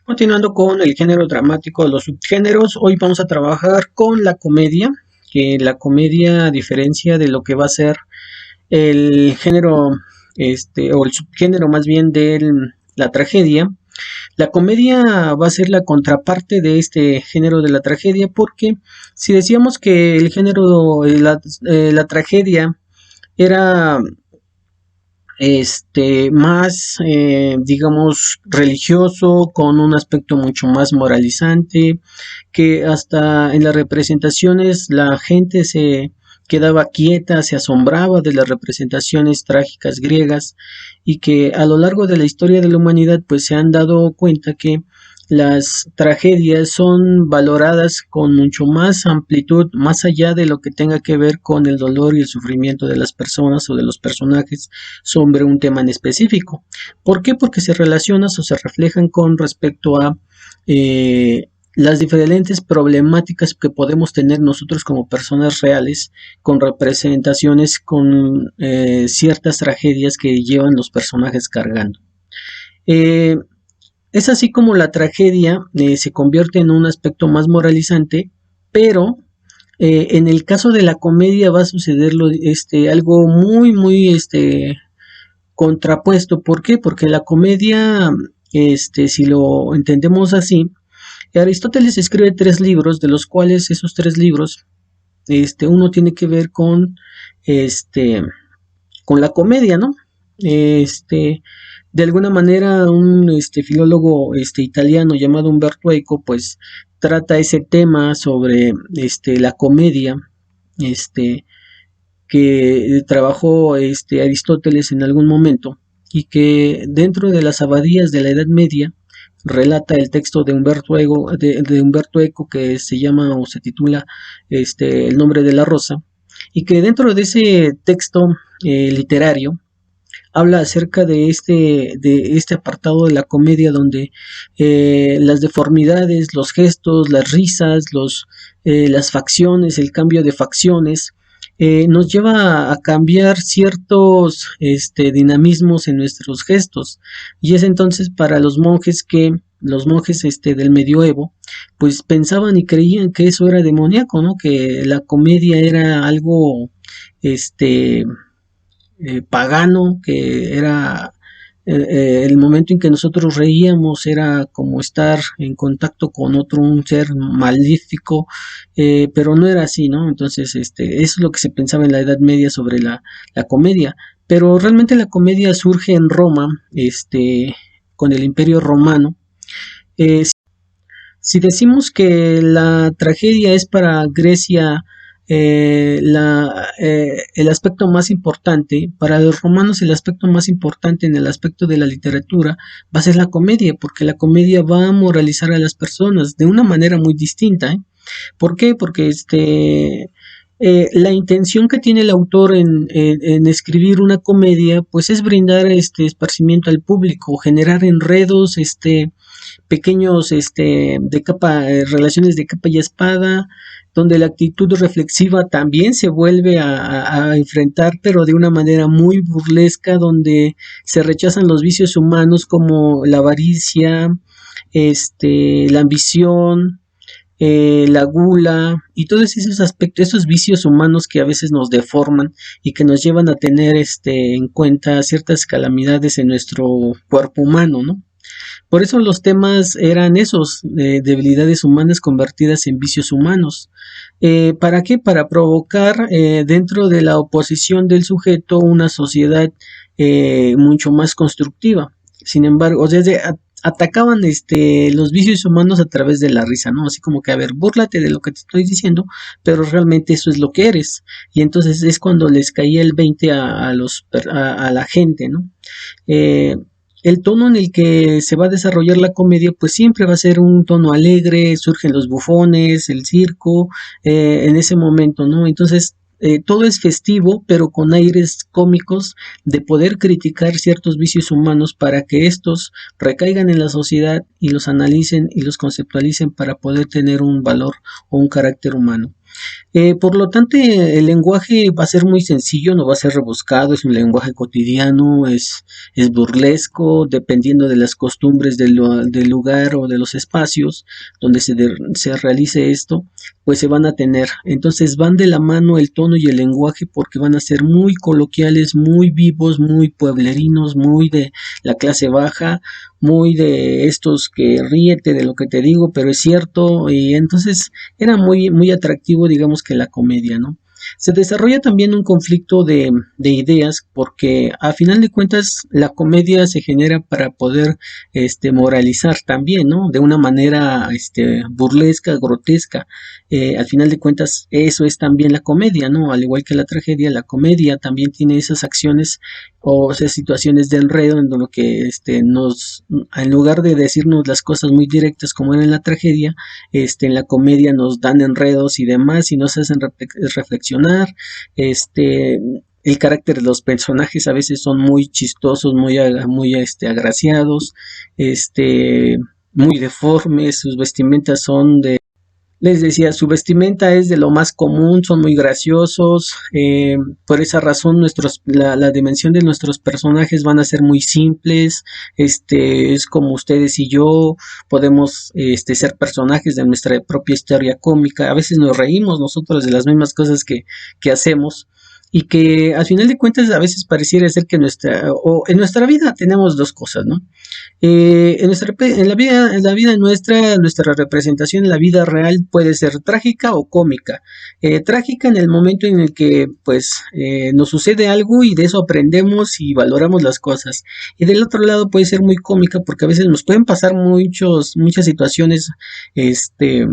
Continuando con el género dramático, los subgéneros, hoy vamos a trabajar con la comedia, que la comedia, a diferencia de lo que va a ser el género, o el subgénero más bien de la tragedia, la comedia va a ser la contraparte de este género de la tragedia, porque si decíamos que el género, la tragedia era más, digamos, religioso, con un aspecto mucho más moralizante, que hasta en las representaciones la gente se quedaba quieta, se asombraba de las representaciones trágicas griegas, y que a lo largo de la historia de la humanidad pues se han dado cuenta que las tragedias son valoradas con mucho más amplitud, más allá de lo que tenga que ver con el dolor y el sufrimiento de las personas o de los personajes sobre un tema en específico. ¿Por qué? Porque se relacionan o se reflejan con respecto a las diferentes problemáticas que podemos tener nosotros como personas reales, con representaciones, con ciertas tragedias que llevan los personajes cargando. Eh, es así como la tragedia se convierte en un aspecto más moralizante, pero en el caso de la comedia va a suceder algo muy contrapuesto. ¿Por qué? Porque la comedia, si lo entendemos así, Aristóteles escribe 3 libros, de los cuales esos 3 libros, uno tiene que ver este, con la comedia, ¿no? De alguna manera un filólogo italiano llamado Umberto Eco pues trata ese tema sobre la comedia, este que trabajó Aristóteles en algún momento, y que dentro de las abadías de la Edad Media relata el texto de Humberto Eco, que se llama o se titula El nombre de la rosa, y que dentro de ese texto literario habla acerca de este apartado de la comedia, donde las deformidades, los gestos, las risas, las facciones, el cambio de facciones, nos lleva a cambiar ciertos dinamismos en nuestros gestos. Y es entonces para los monjes del medioevo pues pensaban y creían que eso era demoníaco, ¿no? Que la comedia era algo este pagano, que era el momento en que nosotros reíamos era como estar en contacto con un ser malífico, pero no era así, ¿no? Entonces, eso es lo que se pensaba en la Edad Media sobre la comedia, pero realmente la comedia surge en Roma, con el Imperio Romano. Eh, si decimos que la tragedia es para Grecia el aspecto más importante, para los romanos el aspecto más importante en el aspecto de la literatura va a ser la comedia, porque la comedia va a moralizar a las personas de una manera muy distinta, ¿eh? ¿Por qué? Porque la intención que tiene el autor en escribir una comedia pues es brindar esparcimiento al público, generar enredos, pequeños relaciones de capa y espada, donde la actitud reflexiva también se vuelve a enfrentar, pero de una manera muy burlesca, donde se rechazan los vicios humanos como la avaricia, la ambición, la gula y todos esos aspectos, esos vicios humanos que a veces nos deforman y que nos llevan a tener en cuenta ciertas calamidades en nuestro cuerpo humano, ¿no? Por eso los temas eran esos, debilidades humanas convertidas en vicios humanos. ¿Para qué? Para provocar dentro de la oposición del sujeto una sociedad mucho más constructiva. Sin embargo, o sea, atacaban los vicios humanos a través de la risa, ¿no? Así como que, a ver, búrlate de lo que te estoy diciendo, pero realmente eso es lo que eres. Y entonces es cuando les caía el 20 a la gente, ¿no? El tono en el que se va a desarrollar la comedia pues siempre va a ser un tono alegre, surgen los bufones, el circo, en ese momento, ¿no? Entonces todo es festivo, pero con aires cómicos, de poder criticar ciertos vicios humanos para que estos recaigan en la sociedad y los analicen y los conceptualicen para poder tener un valor o un carácter humano. Por lo tanto, el lenguaje va a ser muy sencillo, no va a ser rebuscado, es un lenguaje cotidiano, es burlesco, dependiendo de las costumbres del lugar o de los espacios donde se realice esto, pues se van a tener. Entonces van de la mano el tono y el lenguaje porque van a ser muy coloquiales, muy vivos, muy pueblerinos, muy de la clase baja, muy de estos que ríete de lo que te digo, pero es cierto, y entonces era muy atractivo, digamos, que la comedia, ¿no? Se desarrolla también un conflicto de ideas porque a final de cuentas la comedia se genera para poder moralizar también, ¿no? De una manera burlesca, grotesca. Al final de cuentas eso es también la comedia, ¿no? Al igual que la tragedia, la comedia también tiene esas acciones o esas situaciones de enredo en lo que en lugar de decirnos las cosas muy directas como era en la tragedia, en la comedia nos dan enredos y demás y nos hacen reflexionar, el carácter de los personajes a veces son muy chistosos, muy agraciados, muy deformes, sus vestimentas son de, les decía, su vestimenta es de lo más común, son muy graciosos, por esa razón la dimensión de nuestros personajes van a ser muy simples, es como ustedes y yo, podemos ser personajes de nuestra propia historia cómica, a veces nos reímos nosotros de las mismas cosas que hacemos, y que al final de cuentas a veces pareciera ser que en nuestra vida tenemos dos cosas, ¿no? En la vida nuestra representación en la vida real puede ser trágica o cómica. Trágica en el momento en el que pues nos sucede algo y de eso aprendemos y valoramos las cosas. Y del otro lado puede ser muy cómica porque a veces nos pueden pasar muchas situaciones este,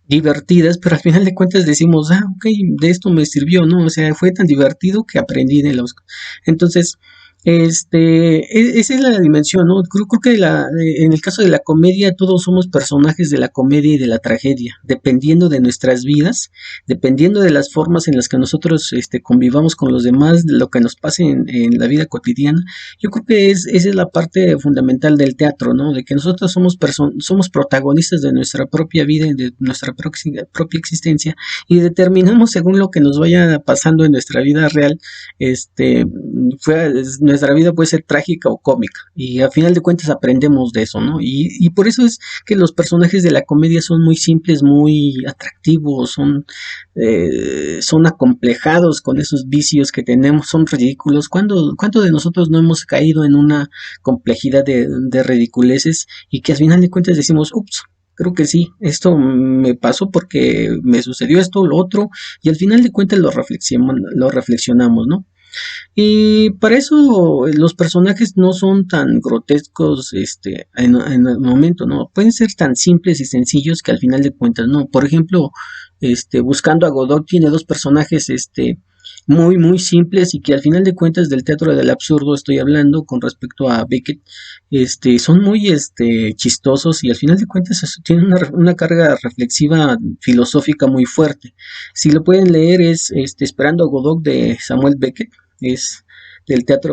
divertidas, pero al final de cuentas decimos, ok, de esto me sirvió, ¿no? O sea, fue tan divertido que aprendí de los... Entonces, esa es la dimensión, ¿no? Creo que en el caso de la comedia, todos somos personajes de la comedia y de la tragedia, dependiendo de nuestras vidas, dependiendo de las formas en las que nosotros convivamos con los demás, de lo que nos pase en la vida cotidiana. Yo creo que esa es la parte fundamental del teatro, ¿no? De que nosotros somos protagonistas de nuestra propia vida y de nuestra propia existencia y determinamos según lo que nos vaya pasando en nuestra vida real, nuestra vida puede ser trágica o cómica y a final de cuentas aprendemos de eso, ¿no? Y por eso es que los personajes de la comedia son muy simples, muy atractivos, son acomplejados con esos vicios que tenemos, son ridículos. ¿Cuánto de nosotros no hemos caído en una complejidad de ridiculeces y que al final de cuentas decimos, ups, creo que sí, esto me pasó porque me sucedió esto, lo otro, y al final de cuentas lo reflexionamos, ¿no? Y para eso los personajes no son tan grotescos en el momento, ¿no? Pueden ser tan simples y sencillos que al final de cuentas, ¿no? Por ejemplo, Buscando a Godot tiene dos personajes, muy simples y que al final de cuentas del teatro del absurdo estoy hablando con respecto a Beckett, son muy chistosos y al final de cuentas tienen una carga reflexiva filosófica muy fuerte. Si lo pueden leer es Esperando a Godot de Samuel Beckett, es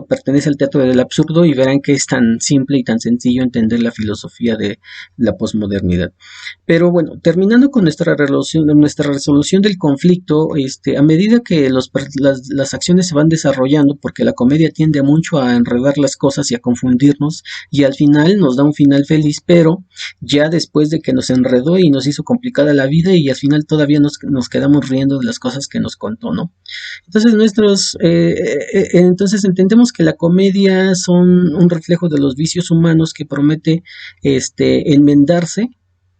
pertenece al teatro del absurdo y verán que es tan simple y tan sencillo entender la filosofía de la posmodernidad. Pero bueno, terminando con nuestra resolución del conflicto, a medida que las acciones se van desarrollando, porque la comedia tiende mucho a enredar las cosas y a confundirnos, y al final nos da un final feliz, pero ya después de que nos enredó y nos hizo complicada la vida, y al final todavía nos quedamos riendo de las cosas que nos contó, ¿no? Entonces entonces entendemos que la comedia son un reflejo de los vicios humanos que promete enmendarse.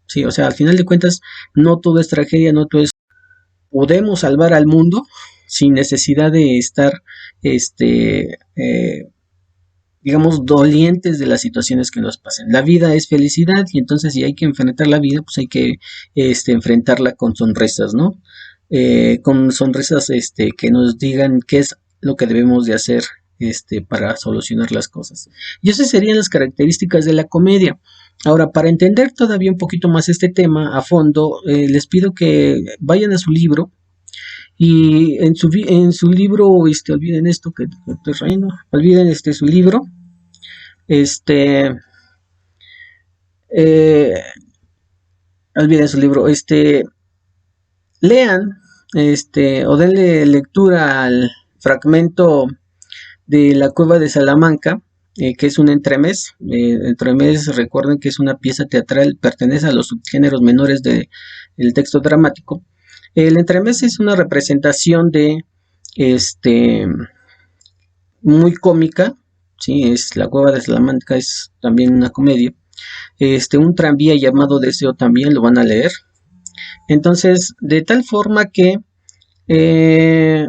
Sí, o sea, al final de cuentas, no todo es tragedia, no todo es... Podemos salvar al mundo sin necesidad de estar, digamos, dolientes de las situaciones que nos pasen. La vida es felicidad y entonces si hay que enfrentar la vida, pues hay que enfrentarla con sonrisas, ¿no? Con sonrisas que nos digan qué es lo que debemos de hacer para solucionar las cosas. Y esas serían las características de la comedia. Ahora, para entender todavía un poquito más este tema a fondo, les pido que vayan a su libro y en su libro, olviden esto que estoy trayendo, olviden su libro, este, eh, olviden su libro, lean o denle lectura al fragmento de La Cueva de Salamanca, que es un entremés. Entremés, recuerden que es una pieza teatral, pertenece a los subgéneros menores del texto dramático. El entremés es una representación de este muy cómica, sí, es La Cueva de Salamanca, es también una comedia. Un tranvía llamado Deseo también lo van a leer. Entonces, de tal forma que eh,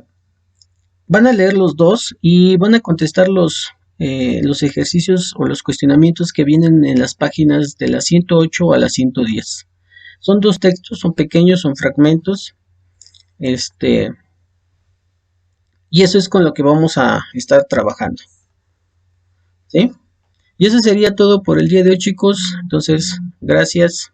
van a leer los dos y van a contestar los ejercicios o los cuestionamientos que vienen en las páginas de la 108 a la 110. Son dos textos, son pequeños, son fragmentos. Este, y eso es con lo que vamos a estar trabajando. ¿Sí? Y eso sería todo por el día de hoy, chicos. Entonces, gracias.